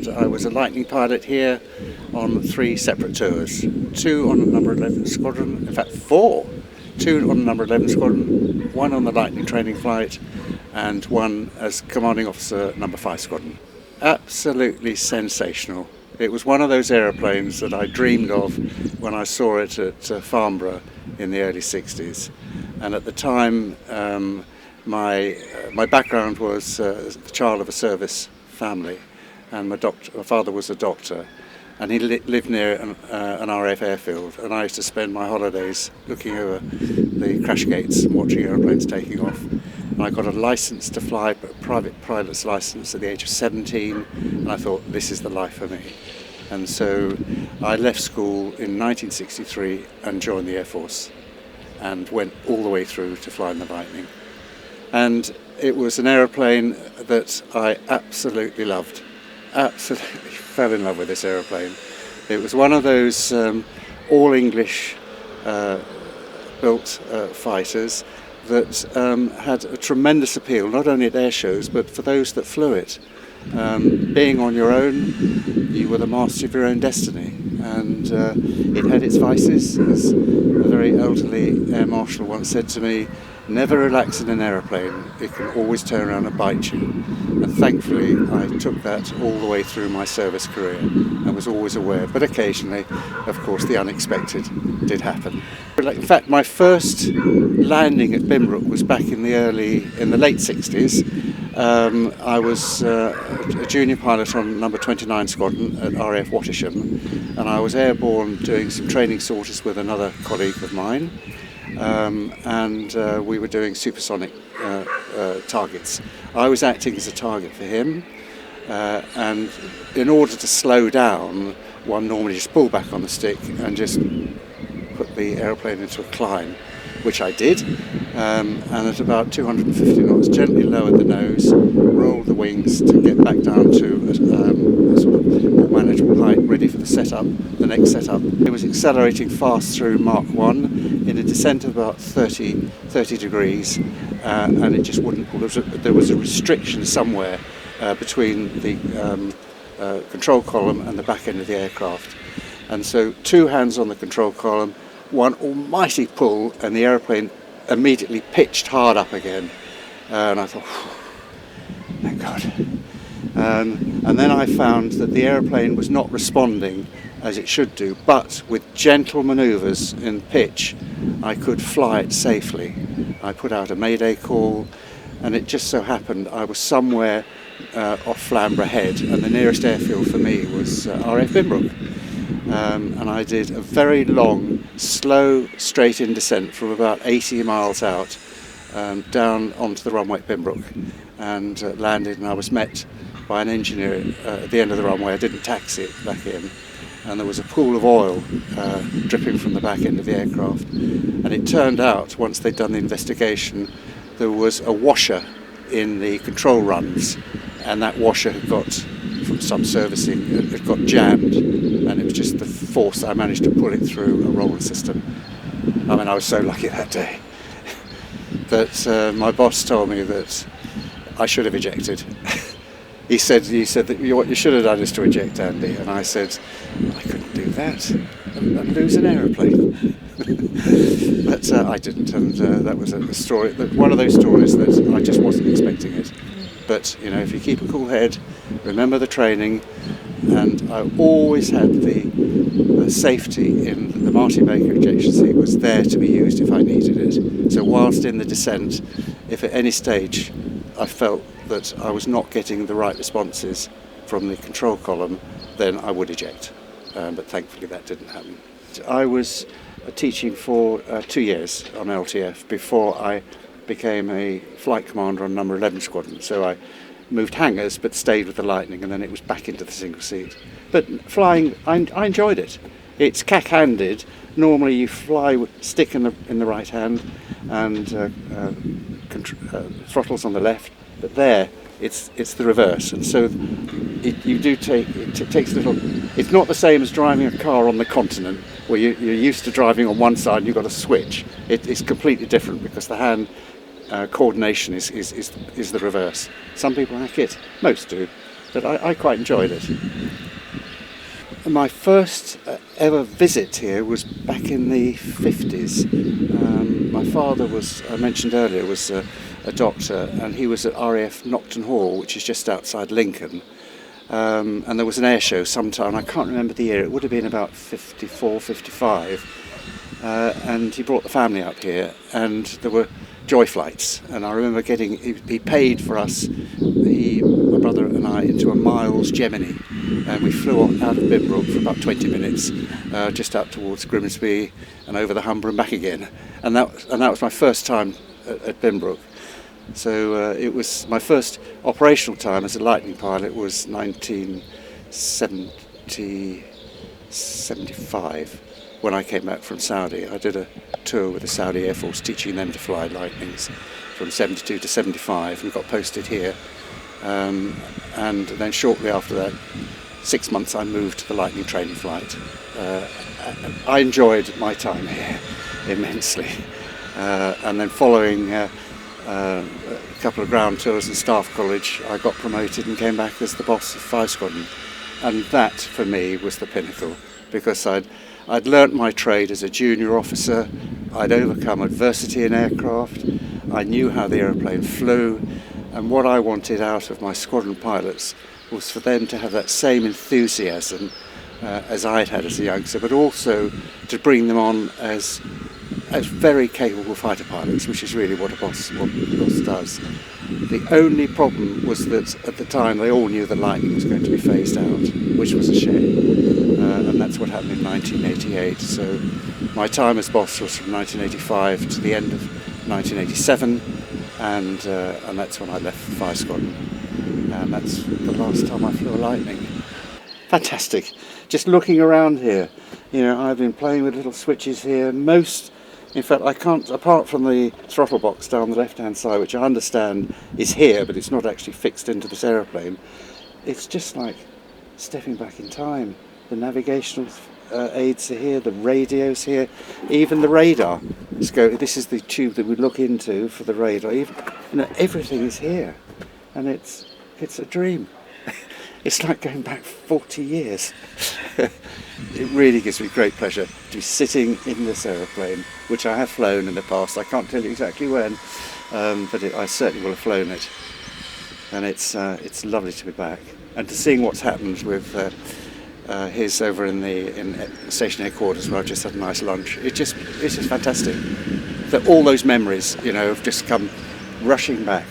I was a Lightning pilot here on 3 separate tours. 2 on the number 11 squadron, in fact 4. 2 on the number 11 squadron, 1 on the Lightning training flight, and 1 as commanding officer number 5 squadron. Absolutely sensational. It was one of those aeroplanes that I dreamed of when I saw it at Farnborough in the early 60s. And at the time, my background was the child of a service family. And my father was a doctor, and he lived near an RAF airfield, and I used to spend my holidays looking over the crash gates and watching aeroplanes taking off. And I got a license to fly, a private pilot's license at the age of 17, and I thought, this is the life for me. And so I left school in 1963 and joined the Air Force, and went all the way through to flying the Lightning. And it was an aeroplane that I absolutely loved. Absolutely fell in love with this aeroplane. It was one of those all English built fighters that had a tremendous appeal, not only at air shows but for those that flew it. Being on your own, you were the master of your own destiny, and it had its vices. As a very elderly air marshal once said to me, never relax in an aeroplane, it can always turn around and bite you. And thankfully I took that all the way through my service career and was always aware, but occasionally, of course, the unexpected did happen. In fact, my first landing at Binbrook was back in the late 60s. I was a junior pilot on number 29 squadron at RAF Wattisham, and I was airborne doing some training sorties with another colleague of mine. And we were doing supersonic targets. I was acting as a target for him, and in order to slow down, one normally just pull back on the stick and just put the aeroplane into a climb, which I did, and at about 250 knots gently lowered the nose, rolled the wings to get back down to a sort of more manageable height, ready for the next setup. It was accelerating fast through Mach 1 in a descent of about 30 degrees, and it just wouldn't pull. There was a restriction somewhere between the control column and the back end of the aircraft. And so 2 hands on the control column, one almighty pull, and the aeroplane immediately pitched hard up again. And I thought, thank God. And then I found that the aeroplane was not responding as it should do, but with gentle manoeuvres in pitch, I could fly it safely. I put out a mayday call, and it just so happened I was somewhere off Flamborough Head, and the nearest airfield for me was RAF Binbrook. And I did a very long, slow, straight-in descent from about 80 miles out down onto the runway at Binbrook, and landed, and I was met by an engineer at the end of the runway. I didn't taxi it back in, and there was a pool of oil dripping from the back end of the aircraft. And it turned out, once they'd done the investigation, there was a washer in the control runs, and that washer had got, from sub-servicing, it got jammed, and it was just the force I managed to pull it through a roller system. I mean, I was so lucky that day. But my boss told me that I should have ejected. He said that what you should have done is to eject, Andy, and I said I couldn't do that and lose an aeroplane. But I didn't, and that was a story, one of those stories that I just wasn't expecting it. But you know, if you keep a cool head, remember the training, and I always had the safety in the Martin Baker ejection seat was there to be used if I needed it. So whilst in the descent, if at any stage I felt that I was not getting the right responses from the control column, then I would eject. But thankfully that didn't happen. I was teaching for 2 years on LTF before I became a flight commander on number 11 squadron. So I moved hangars but stayed with the Lightning, and then it was back into the single seat. But flying, I enjoyed it. It's cack-handed. Normally you fly with stick in the right hand and throttles on the left, but there it's the reverse, and so it takes a little. It's not the same as driving a car on the continent where you're used to driving on one side and you've got to switch. It's completely different because the hand coordination is the reverse. Some people hack it, most do, but I quite enjoyed it. My first ever visit here was back in the 50s. My father was, I mentioned earlier, was a doctor, and he was at RAF Nocton Hall, which is just outside Lincoln. And there was an air show sometime, I can't remember the year, it would have been about 54, 55. And he brought the family up here, and there were joy flights. And I remember he paid for us, my brother and I, into a Miles Gemini. And we flew out of Binbrook for about 20 minutes, just up towards Grimsby and over the Humber and back again. And that was my first time at Binbrook. So it was my first operational time as a Lightning pilot was 1975 when I came back from Saudi. I did a tour with the Saudi Air Force teaching them to fly Lightnings from 72 to 75 and got posted here. And then shortly after that, 6 months, I moved to the Lightning training flight. I enjoyed my time here immensely. And then following a couple of ground tours and staff college, I got promoted and came back as the boss of Fire Squadron. And that, for me, was the pinnacle, because I'd learnt my trade as a junior officer, I'd overcome adversity in aircraft, I knew how the aeroplane flew, and what I wanted out of my squadron pilots was for them to have that same enthusiasm as I'd had as a youngster, but also to bring them on as very capable fighter pilots, which is really what a boss does. The only problem was that at the time they all knew that Lightning was going to be phased out, which was a shame, and that's what happened in 1988. So my time as boss was from 1985 to the end of 1987, and that's when I left the Fire Squadron, and that's the last time I flew a Lightning. Fantastic. Just looking around here, I've been playing with little switches here. In fact, I can't, apart from the throttle box down the left-hand side, which I understand is here, but it's not actually fixed into this aeroplane. It's just like stepping back in time. The navigational aids are here, the radio's here, even the radar. This is the tube that we look into for the radar. Everything is here, and it's a dream. It's like going back 40 years. It really gives me great pleasure to be sitting in this aeroplane, which I have flown in the past. I can't tell you exactly when, but I certainly will have flown it. And it's lovely to be back and to seeing what's happened with his over in station headquarters, where I've just had a nice lunch. It's just fantastic that all those memories, have just come rushing back.